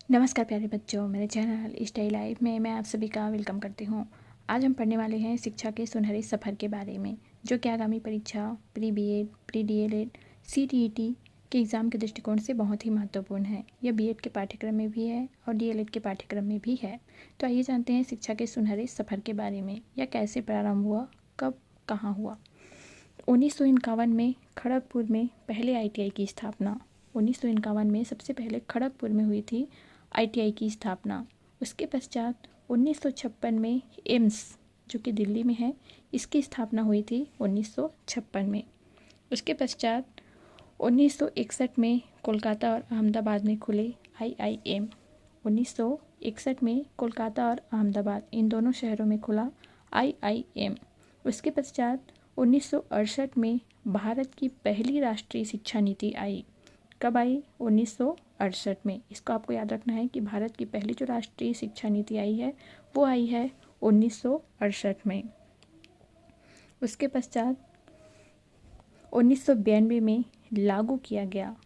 नमस्कार प्यारे बच्चों, मेरे चैनल स्टाइल लाइफ में मैं आप सभी का वेलकम करती हूँ। आज हम पढ़ने वाले हैं शिक्षा के सुनहरे सफ़र के बारे में, जो कि आगामी परीक्षा pre BEd, pre DElEd, CTET के एग्ज़ाम के दृष्टिकोण से बहुत ही महत्वपूर्ण है। यह बीएड के पाठ्यक्रम में भी है और डीएलएड के पाठ्यक्रम में भी है। तो आइए जानते हैं शिक्षा के सुनहरे सफ़र के बारे में। यह कैसे प्रारंभ हुआ, कब, कहाँ हुआ। 1951 में खड़गपुर में पहले आईटीआई की स्थापना। 1951 में सबसे पहले खड़गपुर में हुई थी आईटीआई की स्थापना। उसके पश्चात 1956 में एम्स, जो कि दिल्ली में है, इसकी स्थापना हुई थी 1956 में। उसके पश्चात 1961 में कोलकाता और अहमदाबाद में खुले आईआईएम। 1961 में कोलकाता और अहमदाबाद इन दोनों शहरों में खुला आईआईएम। उसके पश्चात 1968 में भारत की पहली राष्ट्रीय शिक्षा नीति आई। कब आई? 1968 में। इसको आपको याद रखना है कि भारत की पहली जो राष्ट्रीय शिक्षा नीति आई है वो आई है 1968 में। उसके पश्चात 1992 में लागू किया गया।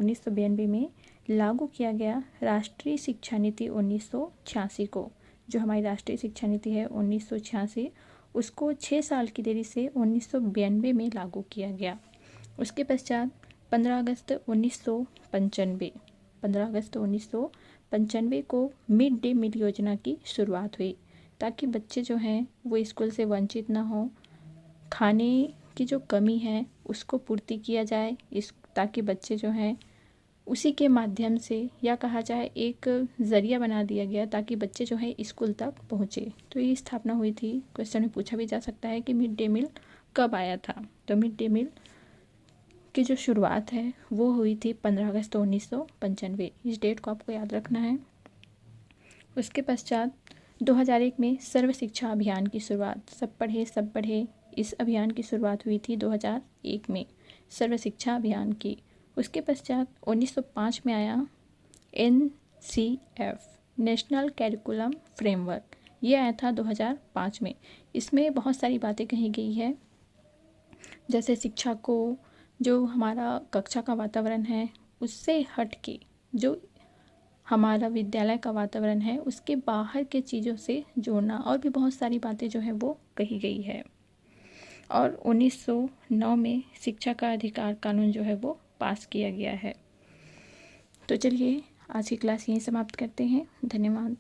1992 में लागू किया गया राष्ट्रीय शिक्षा नीति 1986 को। जो हमारी राष्ट्रीय शिक्षा नीति है 1986, उसको 6 साल की देरी से 1992 में लागू किया गया। उसके पश्चात 15 अगस्त 1995 को मिड डे मील योजना की शुरुआत हुई, ताकि बच्चे जो हैं वो स्कूल से वंचित ना हो। खाने की जो कमी है उसको पूर्ति किया जाए, ताकि बच्चे जो हैं उसी के माध्यम से, या कहा जाए एक ज़रिया बना दिया गया ताकि बच्चे जो है स्कूल तक पहुँचे। तो ये स्थापना हुई थी। क्वेश्चन में पूछा भी जा सकता है कि मिड डे मील कब आया था। तो मिड डे मील की जो शुरुआत है वो हुई थी 15 अगस्त 1995। इस डेट को आपको याद रखना है। उसके पश्चात 2001 में सर्व शिक्षा अभियान की शुरुआत, सब पढ़े सब बढ़े, इस अभियान की शुरुआत हुई थी 2001 में, सर्व शिक्षा अभियान की। उसके पश्चात 1905 में आया NCF, नेशनल कैरिकुलम फ्रेमवर्क। ये आया था 2005 में। इसमें बहुत सारी बातें कही गई है, जैसे शिक्षा को, जो हमारा कक्षा का वातावरण है उससे हट के जो हमारा विद्यालय का वातावरण है उसके बाहर के चीज़ों से जोड़ना, और भी बहुत सारी बातें जो है वो कही गई है। और 1909 में शिक्षा का अधिकार कानून जो है वो पास किया गया है। तो चलिए आज की क्लास यहीं समाप्त करते हैं। धन्यवाद।